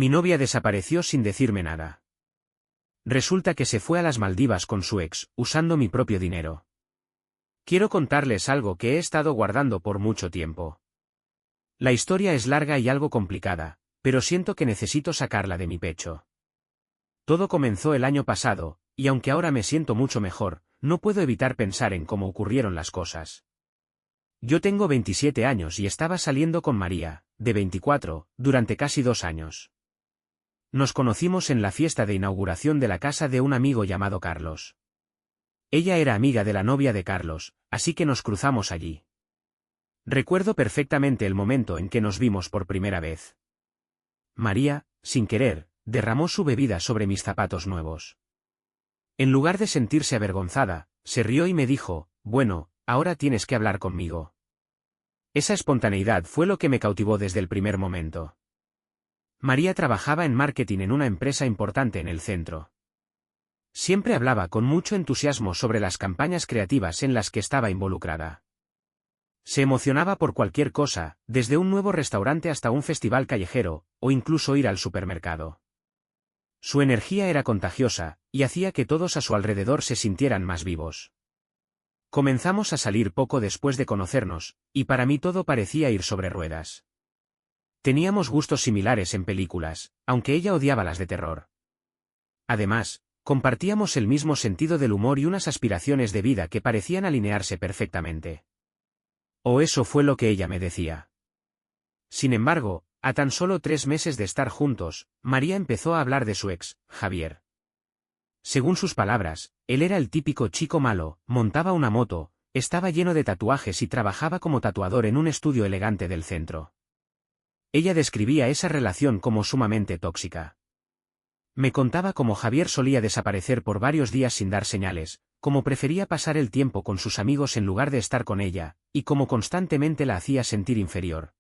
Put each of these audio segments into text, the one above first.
Mi novia desapareció sin decirme nada. Resulta que se fue a las Maldivas con su ex, usando mi propio dinero. Quiero contarles algo que he estado guardando por mucho tiempo. La historia es larga y algo complicada, pero siento que necesito sacarla de mi pecho. Todo comenzó el año pasado, y aunque ahora me siento mucho mejor, no puedo evitar pensar en cómo ocurrieron las cosas. Yo tengo 27 años y estaba saliendo con María, de 24, durante casi 2 años. Nos conocimos en la fiesta de inauguración de la casa de un amigo llamado Carlos. Ella era amiga de la novia de Carlos, así que nos cruzamos allí. Recuerdo perfectamente el momento en que nos vimos por primera vez. María, sin querer, derramó su bebida sobre mis zapatos nuevos. En lugar de sentirse avergonzada, se rió y me dijo, bueno, ahora tienes que hablar conmigo. Esa espontaneidad fue lo que me cautivó desde el primer momento. María trabajaba en marketing en una empresa importante en el centro. Siempre hablaba con mucho entusiasmo sobre las campañas creativas en las que estaba involucrada. Se emocionaba por cualquier cosa, desde un nuevo restaurante hasta un festival callejero, o incluso ir al supermercado. Su energía era contagiosa, y hacía que todos a su alrededor se sintieran más vivos. Comenzamos a salir poco después de conocernos, y para mí todo parecía ir sobre ruedas. Teníamos gustos similares en películas, aunque ella odiaba las de terror. Además, compartíamos el mismo sentido del humor y unas aspiraciones de vida que parecían alinearse perfectamente. O eso fue lo que ella me decía. Sin embargo, a tan solo 3 meses de estar juntos, María empezó a hablar de su ex, Javier. Según sus palabras, él era el típico chico malo, montaba una moto, estaba lleno de tatuajes y trabajaba como tatuador en un estudio elegante del centro. Ella describía esa relación como sumamente tóxica. Me contaba cómo Javier solía desaparecer por varios días sin dar señales, cómo prefería pasar el tiempo con sus amigos en lugar de estar con ella, y cómo constantemente la hacía sentir inferior.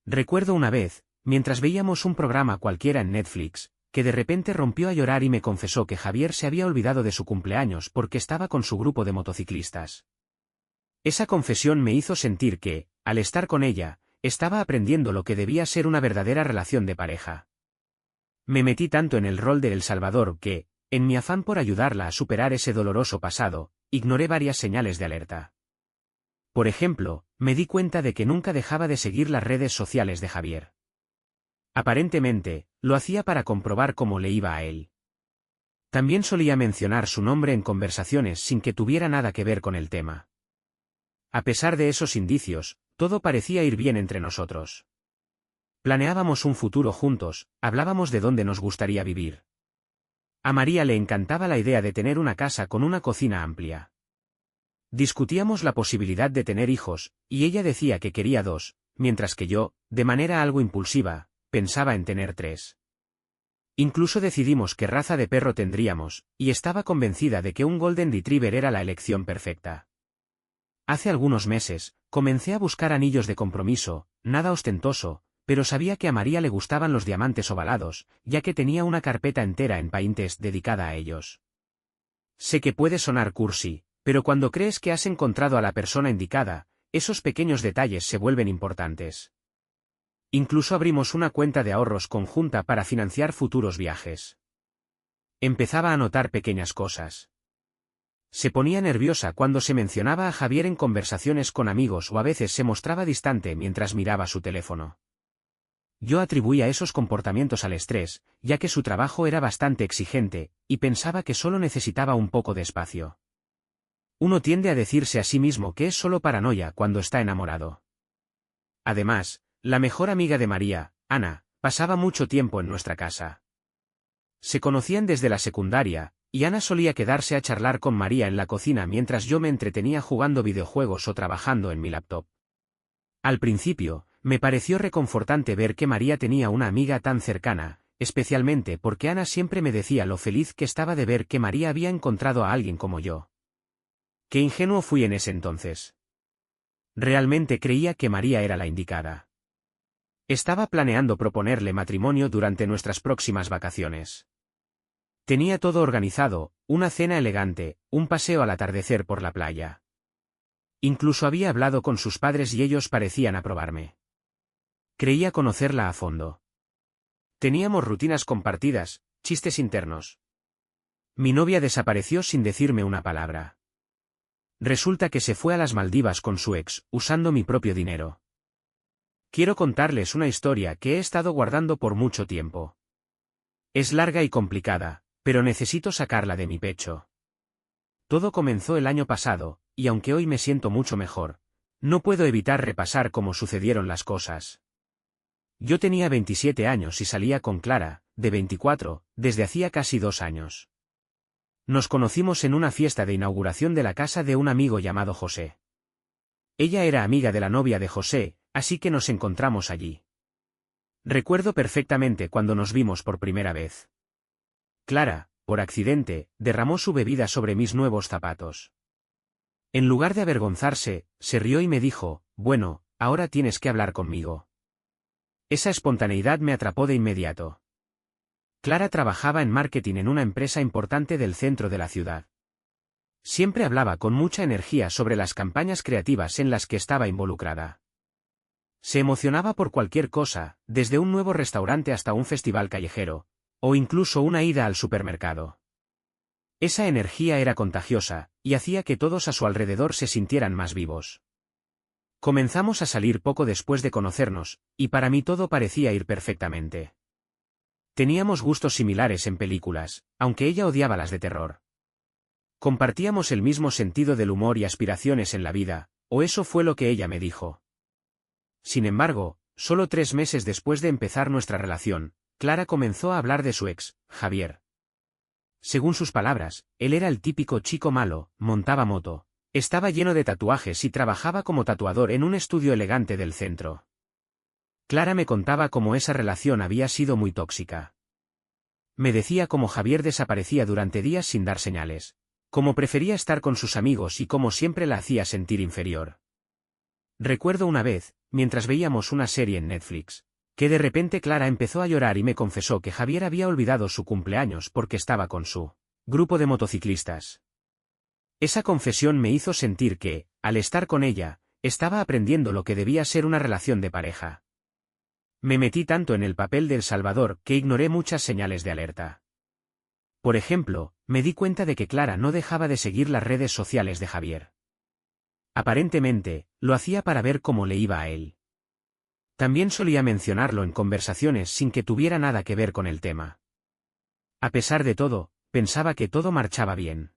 Recuerdo una vez, mientras veíamos un programa cualquiera en Netflix, que de repente rompió a llorar y me confesó que Javier se había olvidado de su cumpleaños porque estaba con su grupo de motociclistas. Esa confesión me hizo sentir que, al estar con ella, estaba aprendiendo lo que debía ser una verdadera relación de pareja. Me metí tanto en el rol de El Salvador que, en mi afán por ayudarla a superar ese doloroso pasado, ignoré varias señales de alerta. Por ejemplo, me di cuenta de que nunca dejaba de seguir las redes sociales de Javier. Aparentemente, lo hacía para comprobar cómo le iba a él. También solía mencionar su nombre en conversaciones sin que tuviera nada que ver con el tema. A pesar de esos indicios, todo parecía ir bien entre nosotros. Planeábamos un futuro juntos, hablábamos de dónde nos gustaría vivir. A María le encantaba la idea de tener una casa con una cocina amplia. Discutíamos la posibilidad de tener hijos, y ella decía que quería 2, mientras que yo, de manera algo impulsiva, pensaba en tener 3. Incluso decidimos qué raza de perro tendríamos, y estaba convencida de que un Golden Retriever era la elección perfecta. Hace algunos meses, comencé a buscar anillos de compromiso, nada ostentoso, pero sabía que a María le gustaban los diamantes ovalados, ya que tenía una carpeta entera en Pinterest dedicada a ellos. Sé que puede sonar cursi, pero cuando crees que has encontrado a la persona indicada, esos pequeños detalles se vuelven importantes. Incluso abrimos una cuenta de ahorros conjunta para financiar futuros viajes. Empezaba a notar pequeñas cosas. Se ponía nerviosa cuando se mencionaba a Javier en conversaciones con amigos o a veces se mostraba distante mientras miraba su teléfono. Yo atribuía esos comportamientos al estrés, ya que su trabajo era bastante exigente, y pensaba que solo necesitaba un poco de espacio. Uno tiende a decirse a sí mismo que es solo paranoia cuando está enamorado. Además, la mejor amiga de María, Ana, pasaba mucho tiempo en nuestra casa. Se conocían desde la secundaria, y Ana solía quedarse a charlar con María en la cocina mientras yo me entretenía jugando videojuegos o trabajando en mi laptop. Al principio, me pareció reconfortante ver que María tenía una amiga tan cercana, especialmente porque Ana siempre me decía lo feliz que estaba de ver que María había encontrado a alguien como yo. Qué ingenuo fui en ese entonces. Realmente creía que María era la indicada. Estaba planeando proponerle matrimonio durante nuestras próximas vacaciones. Tenía todo organizado, una cena elegante, un paseo al atardecer por la playa. Incluso había hablado con sus padres y ellos parecían aprobarme. Creía conocerla a fondo. Teníamos rutinas compartidas, chistes internos. Mi novia desapareció sin decirme una palabra. Resulta que se fue a las Maldivas con su ex, usando mi propio dinero. Quiero contarles una historia que he estado guardando por mucho tiempo. Es larga y complicada, pero necesito sacarla de mi pecho. Todo comenzó el año pasado, y aunque hoy me siento mucho mejor, no puedo evitar repasar cómo sucedieron las cosas. Yo tenía 27 años y salía con Clara, de 24, desde hacía casi 2 años. Nos conocimos en una fiesta de inauguración de la casa de un amigo llamado José. Ella era amiga de la novia de José, así que nos encontramos allí. Recuerdo perfectamente cuando nos vimos por primera vez. Clara, por accidente, derramó su bebida sobre mis nuevos zapatos. En lugar de avergonzarse, se rió y me dijo, bueno, ahora tienes que hablar conmigo. Esa espontaneidad me atrapó de inmediato. Clara trabajaba en marketing en una empresa importante del centro de la ciudad. Siempre hablaba con mucha energía sobre las campañas creativas en las que estaba involucrada. Se emocionaba por cualquier cosa, desde un nuevo restaurante hasta un festival callejero, o incluso una ida al supermercado. Esa energía era contagiosa, y hacía que todos a su alrededor se sintieran más vivos. Comenzamos a salir poco después de conocernos, y para mí todo parecía ir perfectamente. Teníamos gustos similares en películas, aunque ella odiaba las de terror. Compartíamos el mismo sentido del humor y aspiraciones en la vida, o eso fue lo que ella me dijo. Sin embargo, solo 3 meses después de empezar nuestra relación, Clara comenzó a hablar de su ex, Javier. Según sus palabras, él era el típico chico malo, montaba moto, estaba lleno de tatuajes y trabajaba como tatuador en un estudio elegante del centro. Clara me contaba cómo esa relación había sido muy tóxica. Me decía cómo Javier desaparecía durante días sin dar señales, cómo prefería estar con sus amigos y cómo siempre la hacía sentir inferior. Recuerdo una vez, mientras veíamos una serie en Netflix, que de repente Clara empezó a llorar y me confesó que Javier había olvidado su cumpleaños porque estaba con su grupo de motociclistas. Esa confesión me hizo sentir que, al estar con ella, estaba aprendiendo lo que debía ser una relación de pareja. Me metí tanto en el papel del Salvador que ignoré muchas señales de alerta. Por ejemplo, me di cuenta de que Clara no dejaba de seguir las redes sociales de Javier. Aparentemente, lo hacía para ver cómo le iba a él. También solía mencionarlo en conversaciones sin que tuviera nada que ver con el tema. A pesar de todo, pensaba que todo marchaba bien.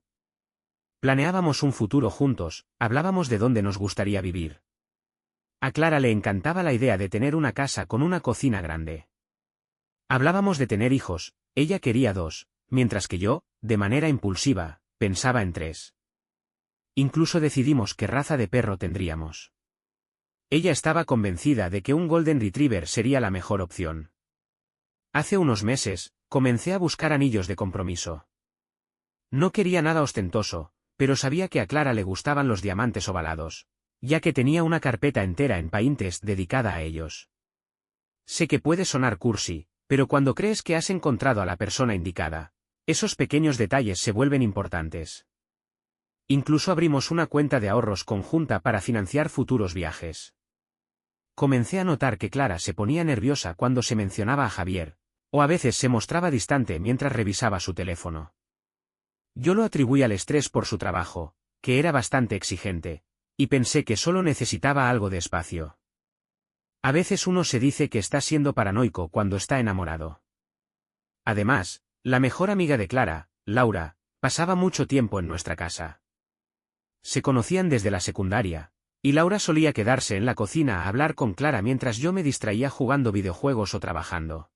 Planeábamos un futuro juntos, hablábamos de dónde nos gustaría vivir. A Clara le encantaba la idea de tener una casa con una cocina grande. Hablábamos de tener hijos, ella quería 2, mientras que yo, de manera impulsiva, pensaba en 3. Incluso decidimos qué raza de perro tendríamos. Ella estaba convencida de que un Golden Retriever sería la mejor opción. Hace unos meses, comencé a buscar anillos de compromiso. No quería nada ostentoso, pero sabía que a Clara le gustaban los diamantes ovalados, ya que tenía una carpeta entera en Pinterest dedicada a ellos. Sé que puede sonar cursi, pero cuando crees que has encontrado a la persona indicada, esos pequeños detalles se vuelven importantes. Incluso abrimos una cuenta de ahorros conjunta para financiar futuros viajes. Comencé a notar que Clara se ponía nerviosa cuando se mencionaba a Javier, o a veces se mostraba distante mientras revisaba su teléfono. Yo lo atribuí al estrés por su trabajo, que era bastante exigente, y pensé que solo necesitaba algo de espacio. A veces uno se dice que está siendo paranoico cuando está enamorado. Además, la mejor amiga de Clara, Laura, pasaba mucho tiempo en nuestra casa. Se conocían desde la secundaria, y Laura solía quedarse en la cocina a hablar con Clara mientras yo me distraía jugando videojuegos o trabajando.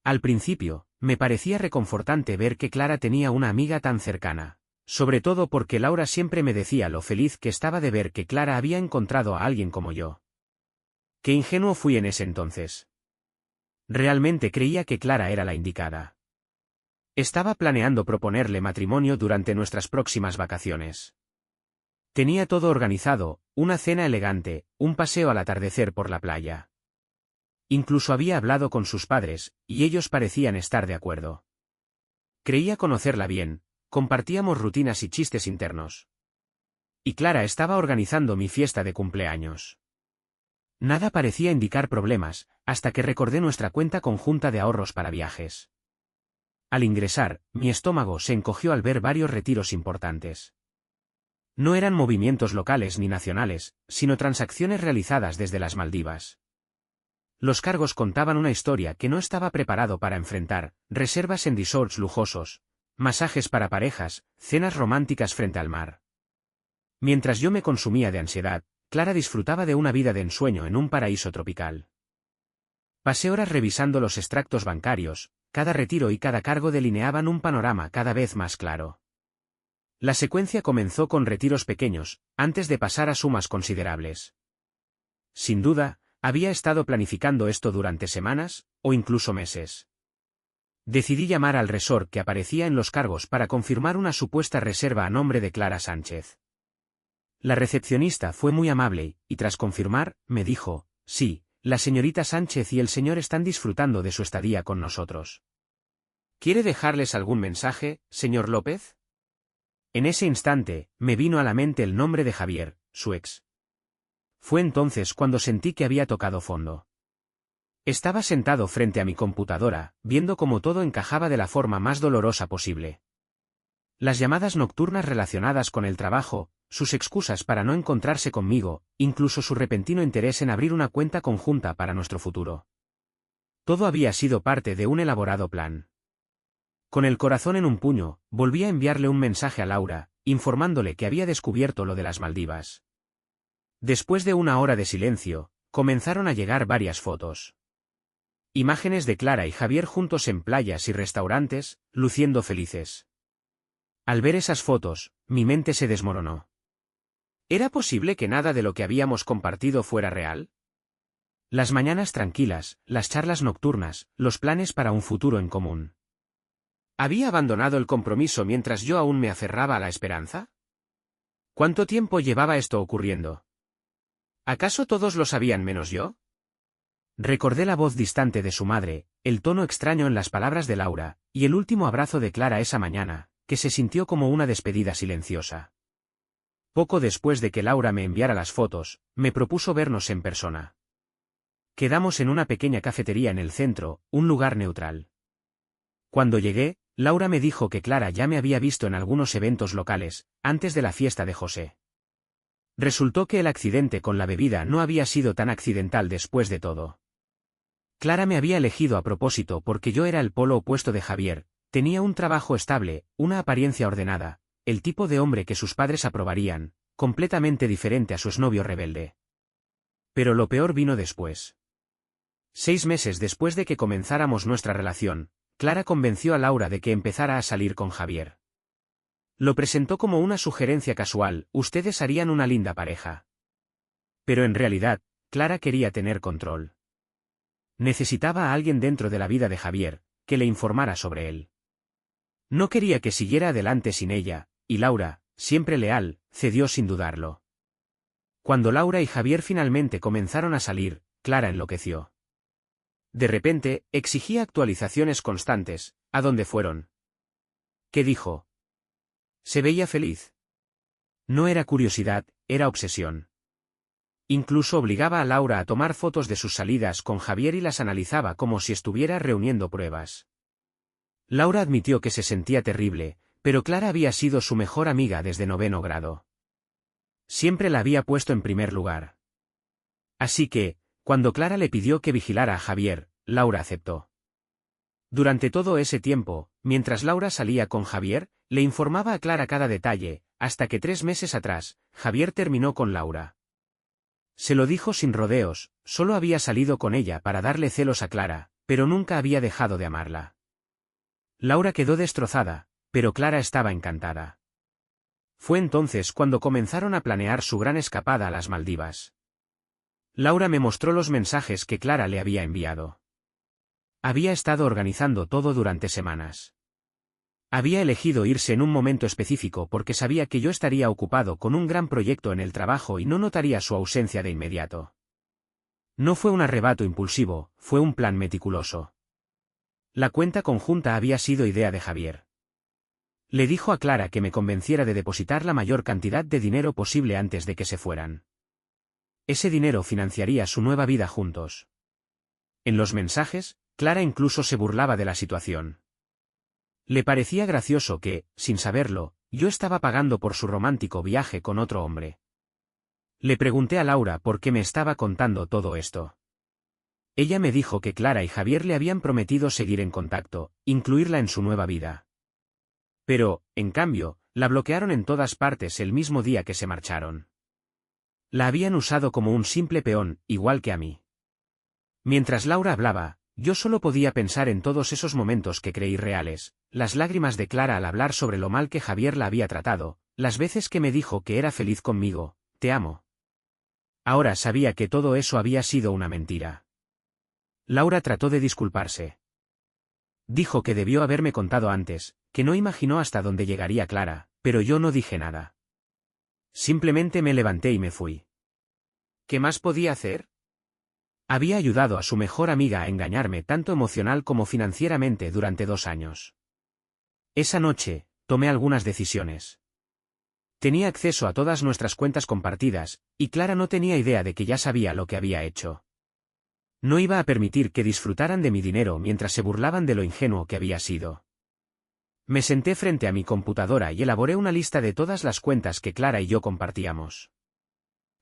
Al principio, me parecía reconfortante ver que Clara tenía una amiga tan cercana, sobre todo porque Laura siempre me decía lo feliz que estaba de ver que Clara había encontrado a alguien como yo. Qué ingenuo fui en ese entonces. Realmente creía que Clara era la indicada. Estaba planeando proponerle matrimonio durante nuestras próximas vacaciones. Tenía todo organizado, una cena elegante, un paseo al atardecer por la playa. Incluso había hablado con sus padres, y ellos parecían estar de acuerdo. Creía conocerla bien, compartíamos rutinas y chistes internos. Y Clara estaba organizando mi fiesta de cumpleaños. Nada parecía indicar problemas, hasta que recordé nuestra cuenta conjunta de ahorros para viajes. Al ingresar, mi estómago se encogió al ver varios retiros importantes. No eran movimientos locales ni nacionales, sino transacciones realizadas desde las Maldivas. Los cargos contaban una historia que no estaba preparado para enfrentar: reservas en resorts lujosos, masajes para parejas, cenas románticas frente al mar. Mientras yo me consumía de ansiedad, Clara disfrutaba de una vida de ensueño en un paraíso tropical. Pasé horas revisando los extractos bancarios, cada retiro y cada cargo delineaban un panorama cada vez más claro. La secuencia comenzó con retiros pequeños, antes de pasar a sumas considerables. Sin duda, había estado planificando esto durante semanas, o incluso meses. Decidí llamar al resort que aparecía en los cargos para confirmar una supuesta reserva a nombre de Clara Sánchez. La recepcionista fue muy amable, y tras confirmar, me dijo: sí, la señorita Sánchez y el señor están disfrutando de su estadía con nosotros. ¿Quiere dejarles algún mensaje, señor López? En ese instante, me vino a la mente el nombre de Javier, su ex. Fue entonces cuando sentí que había tocado fondo. Estaba sentado frente a mi computadora, viendo cómo todo encajaba de la forma más dolorosa posible. Las llamadas nocturnas relacionadas con el trabajo, sus excusas para no encontrarse conmigo, incluso su repentino interés en abrir una cuenta conjunta para nuestro futuro. Todo había sido parte de un elaborado plan. Con el corazón en un puño, volví a enviarle un mensaje a Laura, informándole que había descubierto lo de las Maldivas. Después de una hora de silencio, comenzaron a llegar varias fotos. Imágenes de Clara y Javier juntos en playas y restaurantes, luciendo felices. Al ver esas fotos, mi mente se desmoronó. ¿Era posible que nada de lo que habíamos compartido fuera real? Las mañanas tranquilas, las charlas nocturnas, los planes para un futuro en común. ¿Había abandonado el compromiso mientras yo aún me aferraba a la esperanza? ¿Cuánto tiempo llevaba esto ocurriendo? ¿Acaso todos lo sabían menos yo? Recordé la voz distante de su madre, el tono extraño en las palabras de Laura, y el último abrazo de Clara esa mañana, que se sintió como una despedida silenciosa. Poco después de que Laura me enviara las fotos, me propuso vernos en persona. Quedamos en una pequeña cafetería en el centro, un lugar neutral. Cuando llegué, Laura me dijo que Clara ya me había visto en algunos eventos locales, antes de la fiesta de José. Resultó que el accidente con la bebida no había sido tan accidental después de todo. Clara me había elegido a propósito porque yo era el polo opuesto de Javier, tenía un trabajo estable, una apariencia ordenada, el tipo de hombre que sus padres aprobarían, completamente diferente a su exnovio rebelde. Pero lo peor vino después. 6 meses después de que comenzáramos nuestra relación, Clara convenció a Laura de que empezara a salir con Javier. Lo presentó como una sugerencia casual: ustedes harían una linda pareja. Pero en realidad, Clara quería tener control. Necesitaba a alguien dentro de la vida de Javier, que le informara sobre él. No quería que siguiera adelante sin ella, y Laura, siempre leal, cedió sin dudarlo. Cuando Laura y Javier finalmente comenzaron a salir, Clara enloqueció. De repente, exigía actualizaciones constantes. ¿A dónde fueron? ¿Qué dijo? Se veía feliz. No era curiosidad, era obsesión. Incluso obligaba a Laura a tomar fotos de sus salidas con Javier y las analizaba como si estuviera reuniendo pruebas. Laura admitió que se sentía terrible, pero Clara había sido su mejor amiga desde 9º grado. Siempre la había puesto en primer lugar. Así que, cuando Clara le pidió que vigilara a Javier, Laura aceptó. Durante todo ese tiempo, mientras Laura salía con Javier, le informaba a Clara cada detalle, hasta que 3 meses atrás, Javier terminó con Laura. Se lo dijo sin rodeos, solo había salido con ella para darle celos a Clara, pero nunca había dejado de amarla. Laura quedó destrozada, pero Clara estaba encantada. Fue entonces cuando comenzaron a planear su gran escapada a las Maldivas. Laura me mostró los mensajes que Clara le había enviado. Había estado organizando todo durante semanas. Había elegido irse en un momento específico porque sabía que yo estaría ocupado con un gran proyecto en el trabajo y no notaría su ausencia de inmediato. No fue un arrebato impulsivo, fue un plan meticuloso. La cuenta conjunta había sido idea de Javier. Le dijo a Clara que me convenciera de depositar la mayor cantidad de dinero posible antes de que se fueran. Ese dinero financiaría su nueva vida juntos. En los mensajes, Clara incluso se burlaba de la situación. Le parecía gracioso que, sin saberlo, yo estaba pagando por su romántico viaje con otro hombre. Le pregunté a Laura por qué me estaba contando todo esto. Ella me dijo que Clara y Javier le habían prometido seguir en contacto, incluirla en su nueva vida. Pero, en cambio, la bloquearon en todas partes el mismo día que se marcharon. La habían usado como un simple peón, igual que a mí. Mientras Laura hablaba, yo solo podía pensar en todos esos momentos que creí reales, las lágrimas de Clara al hablar sobre lo mal que Javier la había tratado, las veces que me dijo que era feliz conmigo, te amo. Ahora sabía que todo eso había sido una mentira. Laura trató de disculparse. Dijo que debió haberme contado antes, que no imaginó hasta dónde llegaría Clara, pero yo no dije nada. Simplemente me levanté y me fui. ¿Qué más podía hacer? Había ayudado a su mejor amiga a engañarme tanto emocional como financieramente durante 2 años. Esa noche, tomé algunas decisiones. Tenía acceso a todas nuestras cuentas compartidas, y Clara no tenía idea de que ya sabía lo que había hecho. No iba a permitir que disfrutaran de mi dinero mientras se burlaban de lo ingenuo que había sido. Me senté frente a mi computadora y elaboré una lista de todas las cuentas que Clara y yo compartíamos.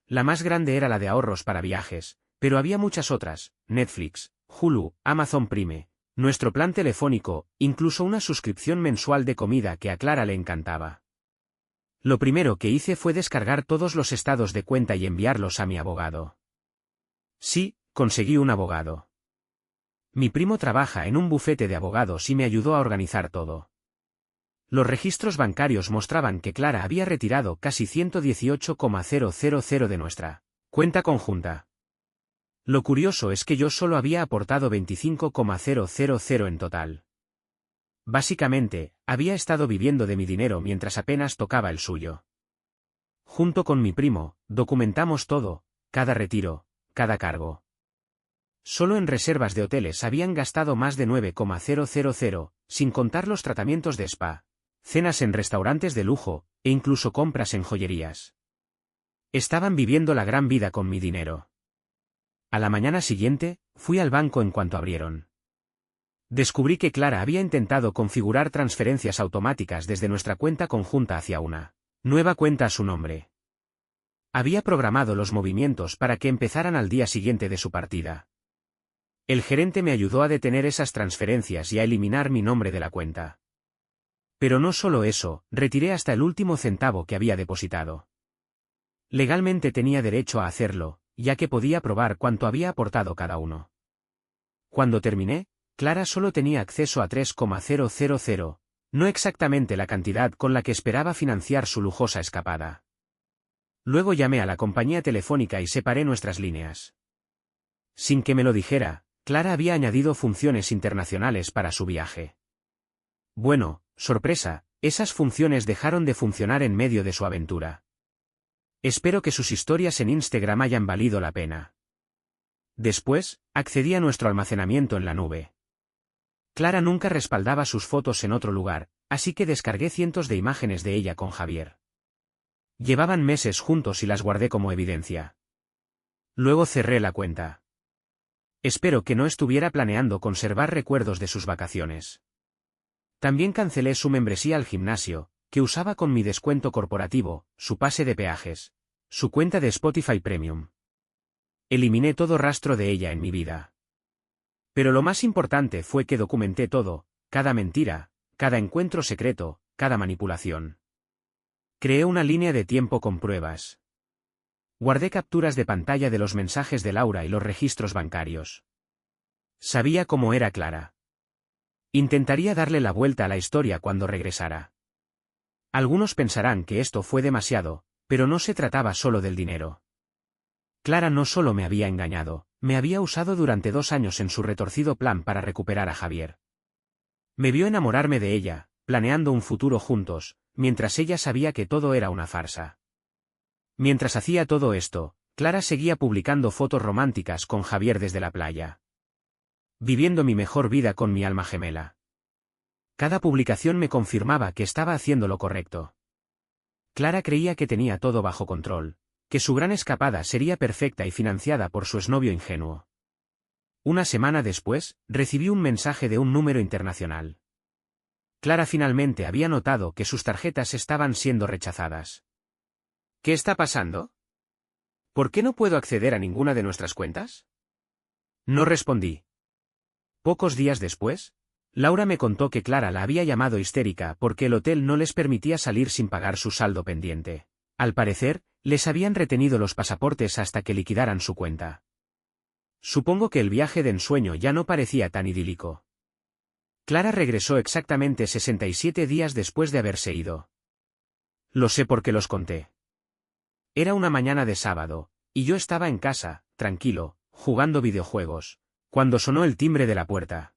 La más grande era la de ahorros para viajes, pero había muchas otras: Netflix, Hulu, Amazon Prime, nuestro plan telefónico, incluso una suscripción mensual de comida que a Clara le encantaba. Lo primero que hice fue descargar todos los estados de cuenta y enviarlos a mi abogado. Sí, conseguí un abogado. Mi primo trabaja en un bufete de abogados y me ayudó a organizar todo. Los registros bancarios mostraban que Clara había retirado casi 118,000 de nuestra cuenta conjunta. Lo curioso es que yo solo había aportado 25,000 en total. Básicamente, había estado viviendo de mi dinero mientras apenas tocaba el suyo. Junto con mi primo, documentamos todo, cada retiro, cada cargo. Solo en reservas de hoteles habían gastado más de 9,000, sin contar los tratamientos de spa, cenas en restaurantes de lujo, e incluso compras en joyerías. Estaban viviendo la gran vida con mi dinero. A la mañana siguiente, fui al banco en cuanto abrieron. Descubrí que Clara había intentado configurar transferencias automáticas desde nuestra cuenta conjunta hacia una nueva cuenta a su nombre. Había programado los movimientos para que empezaran al día siguiente de su partida. El gerente me ayudó a detener esas transferencias y a eliminar mi nombre de la cuenta. Pero no solo eso, retiré hasta el último centavo que había depositado. Legalmente tenía derecho a hacerlo, ya que podía probar cuánto había aportado cada uno. Cuando terminé, Clara solo tenía acceso a 3,000, no exactamente la cantidad con la que esperaba financiar su lujosa escapada. Luego llamé a la compañía telefónica y separé nuestras líneas. Sin que me lo dijera, Clara había añadido funciones internacionales para su viaje. Bueno, sorpresa, esas funciones dejaron de funcionar en medio de su aventura. Espero que sus historias en Instagram hayan valido la pena. Después, accedí a nuestro almacenamiento en la nube. Clara nunca respaldaba sus fotos en otro lugar, así que descargué cientos de imágenes de ella con Javier. Llevaban meses juntos y las guardé como evidencia. Luego cerré la cuenta. Espero que no estuviera planeando conservar recuerdos de sus vacaciones. También cancelé su membresía al gimnasio, que usaba con mi descuento corporativo, su pase de peajes, su cuenta de Spotify Premium. Eliminé todo rastro de ella en mi vida. Pero lo más importante fue que documenté todo, cada mentira, cada encuentro secreto, cada manipulación. Creé una línea de tiempo con pruebas. Guardé capturas de pantalla de los mensajes de Laura y los registros bancarios. Sabía cómo era Clara. Intentaría darle la vuelta a la historia cuando regresara. Algunos pensarán que esto fue demasiado, pero no se trataba solo del dinero. Clara no solo me había engañado, me había usado durante 2 años en su retorcido plan para recuperar a Javier. Me vio enamorarme de ella, planeando un futuro juntos, mientras ella sabía que todo era una farsa. Mientras hacía todo esto, Clara seguía publicando fotos románticas con Javier desde la playa. Viviendo mi mejor vida con mi alma gemela. Cada publicación me confirmaba que estaba haciendo lo correcto. Clara creía que tenía todo bajo control, que su gran escapada sería perfecta y financiada por su exnovio ingenuo. Una semana después, recibí un mensaje de un número internacional. Clara finalmente había notado que sus tarjetas estaban siendo rechazadas. ¿Qué está pasando? ¿Por qué no puedo acceder a ninguna de nuestras cuentas? No respondí. Pocos días después, Laura me contó que Clara la había llamado histérica porque el hotel no les permitía salir sin pagar su saldo pendiente. Al parecer, les habían retenido los pasaportes hasta que liquidaran su cuenta. Supongo que el viaje de ensueño ya no parecía tan idílico. Clara regresó exactamente 67 días después de haberse ido. Lo sé porque los conté. Era una mañana de sábado, y yo estaba en casa, tranquilo, jugando videojuegos, cuando sonó el timbre de la puerta.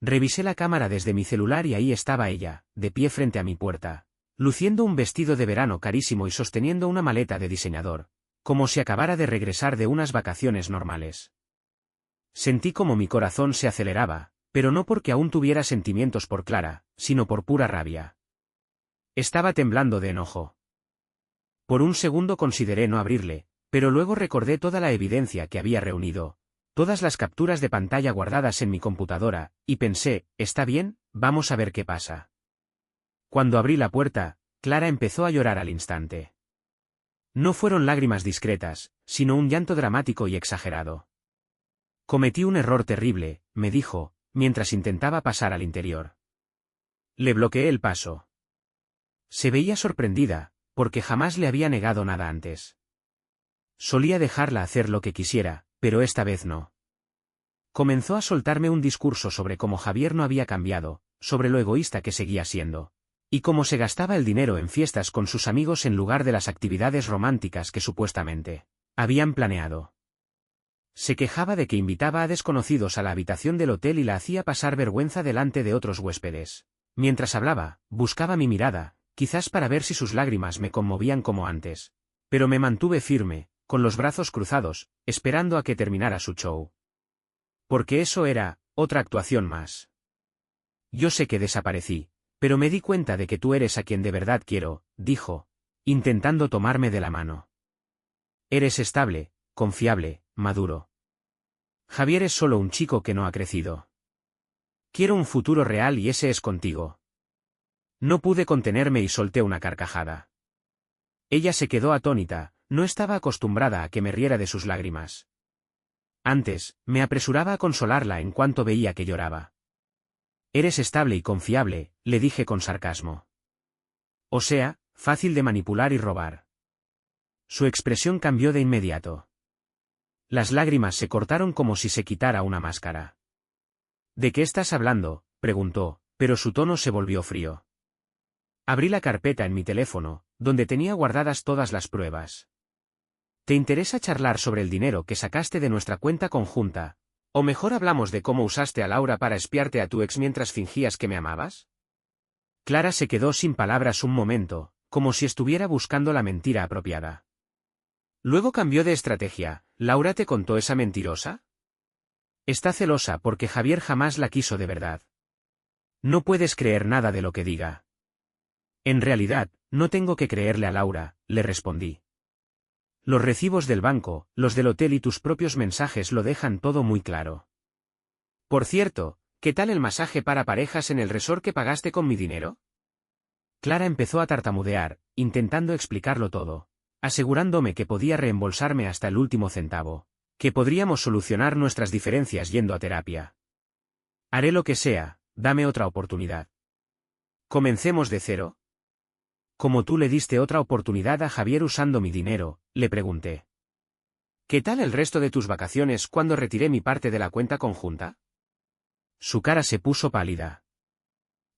Revisé la cámara desde mi celular y ahí estaba ella, de pie frente a mi puerta, luciendo un vestido de verano carísimo y sosteniendo una maleta de diseñador, como si acabara de regresar de unas vacaciones normales. Sentí como mi corazón se aceleraba, pero no porque aún tuviera sentimientos por Clara, sino por pura rabia. Estaba temblando de enojo. Por un segundo consideré no abrirle, pero luego recordé toda la evidencia que había reunido, todas las capturas de pantalla guardadas en mi computadora, y pensé, está bien, vamos a ver qué pasa. Cuando abrí la puerta, Clara empezó a llorar al instante. No fueron lágrimas discretas, sino un llanto dramático y exagerado. Cometí un error terrible, me dijo, mientras intentaba pasar al interior. Le bloqueé el paso. Se veía sorprendida, porque jamás le había negado nada antes. Solía dejarla hacer lo que quisiera, pero esta vez no. Comenzó a soltarme un discurso sobre cómo Javier no había cambiado, sobre lo egoísta que seguía siendo, y cómo se gastaba el dinero en fiestas con sus amigos en lugar de las actividades románticas que supuestamente habían planeado. Se quejaba de que invitaba a desconocidos a la habitación del hotel y la hacía pasar vergüenza delante de otros huéspedes. Mientras hablaba, buscaba mi mirada, quizás para ver si sus lágrimas me conmovían como antes. Pero me mantuve firme, con los brazos cruzados, esperando a que terminara su show. Porque eso era, otra actuación más. Yo sé que desaparecí, pero me di cuenta de que tú eres a quien de verdad quiero, dijo, intentando tomarme de la mano. Eres estable, confiable, maduro. Javier es solo un chico que no ha crecido. Quiero un futuro real y ese es contigo. No pude contenerme y solté una carcajada. Ella se quedó atónita, no estaba acostumbrada a que me riera de sus lágrimas. Antes, me apresuraba a consolarla en cuanto veía que lloraba. Eres estable y confiable, le dije con sarcasmo. O sea, fácil de manipular y robar. Su expresión cambió de inmediato. Las lágrimas se cortaron como si se quitara una máscara. ¿De qué estás hablando?, preguntó, pero su tono se volvió frío. Abrí la carpeta en mi teléfono, donde tenía guardadas todas las pruebas. ¿Te interesa charlar sobre el dinero que sacaste de nuestra cuenta conjunta? ¿O mejor hablamos de cómo usaste a Laura para espiarte a tu ex mientras fingías que me amabas? Clara se quedó sin palabras un momento, como si estuviera buscando la mentira apropiada. Luego cambió de estrategia. ¿Laura te contó esa mentirosa? Está celosa porque Javier jamás la quiso de verdad. No puedes creer nada de lo que diga. En realidad, no tengo que creerle a Laura, le respondí. Los recibos del banco, los del hotel y tus propios mensajes lo dejan todo muy claro. Por cierto, ¿qué tal el masaje para parejas en el resort que pagaste con mi dinero? Clara empezó a tartamudear, intentando explicarlo todo, asegurándome que podía reembolsarme hasta el último centavo, que podríamos solucionar nuestras diferencias yendo a terapia. Haré lo que sea, dame otra oportunidad. ¿Comencemos de cero? ¿Como tú le diste otra oportunidad a Javier usando mi dinero?, le pregunté. ¿Qué tal el resto de tus vacaciones cuando retiré mi parte de la cuenta conjunta? Su cara se puso pálida.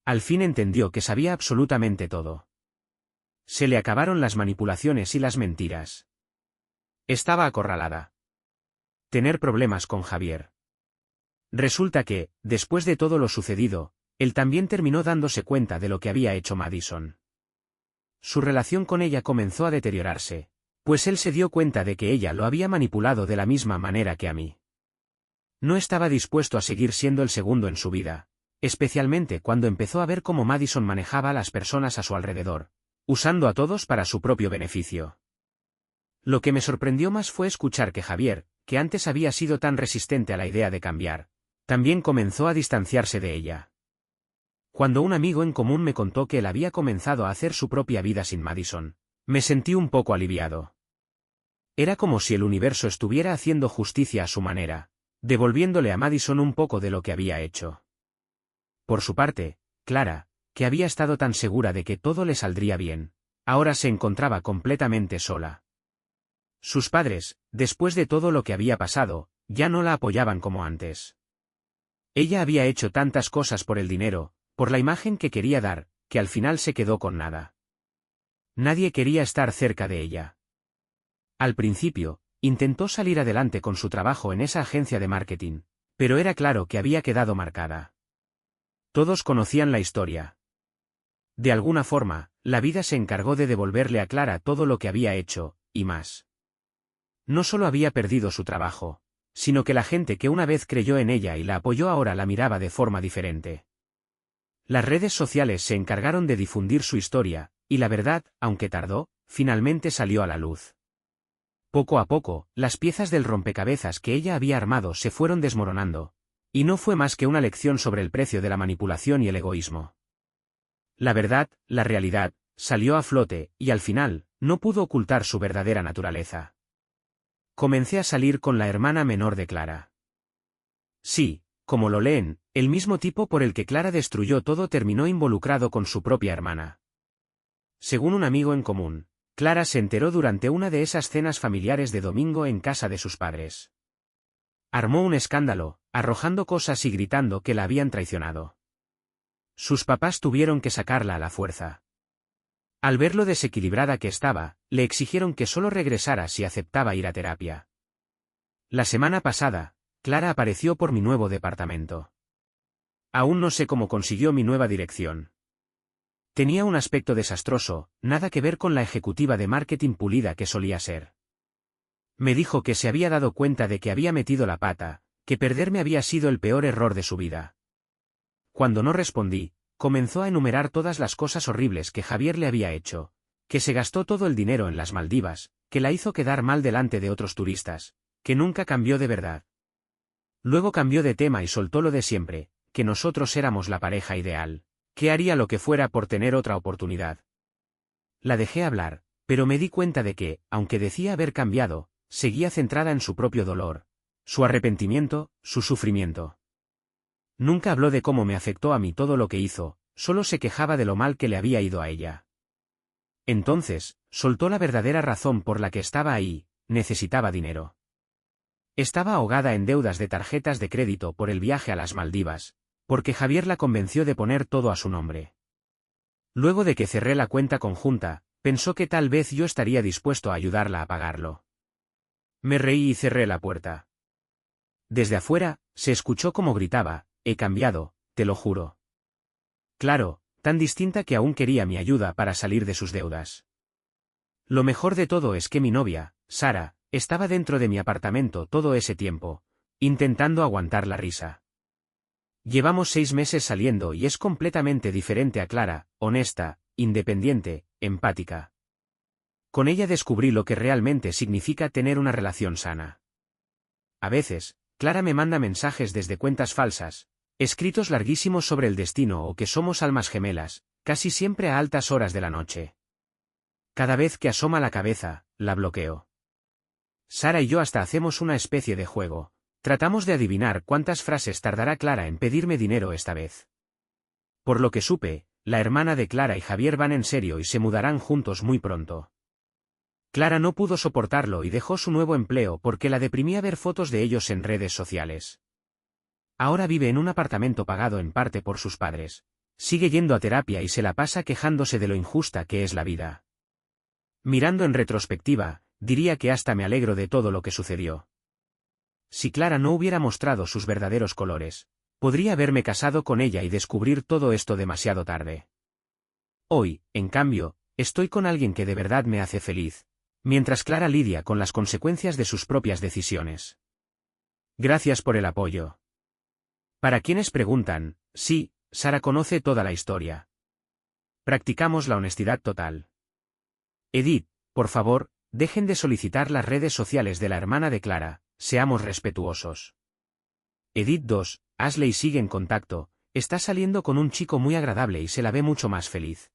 Al fin entendió que sabía absolutamente todo. Se le acabaron las manipulaciones y las mentiras. Estaba acorralada. Tener problemas con Javier. Resulta que, después de todo lo sucedido, él también terminó dándose cuenta de lo que había hecho Madison. Su relación con ella comenzó a deteriorarse, pues él se dio cuenta de que ella lo había manipulado de la misma manera que a mí. No estaba dispuesto a seguir siendo el segundo en su vida, especialmente cuando empezó a ver cómo Madison manejaba a las personas a su alrededor, usando a todos para su propio beneficio. Lo que me sorprendió más fue escuchar que Javier, que antes había sido tan resistente a la idea de cambiar, también comenzó a distanciarse de ella. Cuando un amigo en común me contó que él había comenzado a hacer su propia vida sin Madison, me sentí un poco aliviado. Era como si el universo estuviera haciendo justicia a su manera, devolviéndole a Madison un poco de lo que había hecho. Por su parte, Clara, que había estado tan segura de que todo le saldría bien, ahora se encontraba completamente sola. Sus padres, después de todo lo que había pasado, ya no la apoyaban como antes. Ella había hecho tantas cosas por el dinero, por la imagen que quería dar, que al final se quedó con nada. Nadie quería estar cerca de ella. Al principio, intentó salir adelante con su trabajo en esa agencia de marketing, pero era claro que había quedado marcada. Todos conocían la historia. De alguna forma, la vida se encargó de devolverle a Clara todo lo que había hecho, y más. No solo había perdido su trabajo, sino que la gente que una vez creyó en ella y la apoyó ahora la miraba de forma diferente. Las redes sociales se encargaron de difundir su historia, y la verdad, aunque tardó, finalmente salió a la luz. Poco a poco, las piezas del rompecabezas que ella había armado se fueron desmoronando, y no fue más que una lección sobre el precio de la manipulación y el egoísmo. La verdad, la realidad, salió a flote, y al final, no pudo ocultar su verdadera naturaleza. Comencé a salir con la hermana menor de Clara. Sí, como lo leen, el mismo tipo por el que Clara destruyó todo terminó involucrado con su propia hermana. Según un amigo en común, Clara se enteró durante una de esas cenas familiares de domingo en casa de sus padres. Armó un escándalo, arrojando cosas y gritando que la habían traicionado. Sus papás tuvieron que sacarla a la fuerza. Al ver lo desequilibrada que estaba, le exigieron que solo regresara si aceptaba ir a terapia. La semana pasada, Clara apareció por mi nuevo departamento. Aún no sé cómo consiguió mi nueva dirección. Tenía un aspecto desastroso, nada que ver con la ejecutiva de marketing pulida que solía ser. Me dijo que se había dado cuenta de que había metido la pata, que perderme había sido el peor error de su vida. Cuando no respondí, comenzó a enumerar todas las cosas horribles que Javier le había hecho, que se gastó todo el dinero en las Maldivas, que la hizo quedar mal delante de otros turistas, que nunca cambió de verdad. Luego cambió de tema y soltó lo de siempre, que nosotros éramos la pareja ideal, que haría lo que fuera por tener otra oportunidad. La dejé hablar, pero me di cuenta de que, aunque decía haber cambiado, seguía centrada en su propio dolor, su arrepentimiento, su sufrimiento. Nunca habló de cómo me afectó a mí todo lo que hizo, solo se quejaba de lo mal que le había ido a ella. Entonces, soltó la verdadera razón por la que estaba ahí: necesitaba dinero. Estaba ahogada en deudas de tarjetas de crédito por el viaje a las Maldivas, porque Javier la convenció de poner todo a su nombre. Luego de que cerré la cuenta conjunta, pensó que tal vez yo estaría dispuesto a ayudarla a pagarlo. Me reí y cerré la puerta. Desde afuera, se escuchó como gritaba: «He cambiado, te lo juro». Claro, tan distinta que aún quería mi ayuda para salir de sus deudas. Lo mejor de todo es que mi novia, Sara, estaba dentro de mi apartamento todo ese tiempo, intentando aguantar la risa. Llevamos 6 meses saliendo y es completamente diferente a Clara, honesta, independiente, empática. Con ella descubrí lo que realmente significa tener una relación sana. A veces, Clara me manda mensajes desde cuentas falsas, escritos larguísimos sobre el destino o que somos almas gemelas, casi siempre a altas horas de la noche. Cada vez que asoma la cabeza, la bloqueo. Sara y yo hasta hacemos una especie de juego. Tratamos de adivinar cuántas frases tardará Clara en pedirme dinero esta vez. Por lo que supe, la hermana de Clara y Javier van en serio y se mudarán juntos muy pronto. Clara no pudo soportarlo y dejó su nuevo empleo porque la deprimía ver fotos de ellos en redes sociales. Ahora vive en un apartamento pagado en parte por sus padres. Sigue yendo a terapia y se la pasa quejándose de lo injusta que es la vida. Mirando en retrospectiva, diría que hasta me alegro de todo lo que sucedió. Si Clara no hubiera mostrado sus verdaderos colores, podría haberme casado con ella y descubrir todo esto demasiado tarde. Hoy, en cambio, estoy con alguien que de verdad me hace feliz, mientras Clara lidia con las consecuencias de sus propias decisiones. Gracias por el apoyo. Para quienes preguntan, sí, Sara conoce toda la historia. Practicamos la honestidad total. Edith, por favor, dejen de solicitar las redes sociales de la hermana de Clara. seamos respetuosos. Edit 2, Ashley sigue en contacto, está saliendo con un chico muy agradable y se la ve mucho más feliz.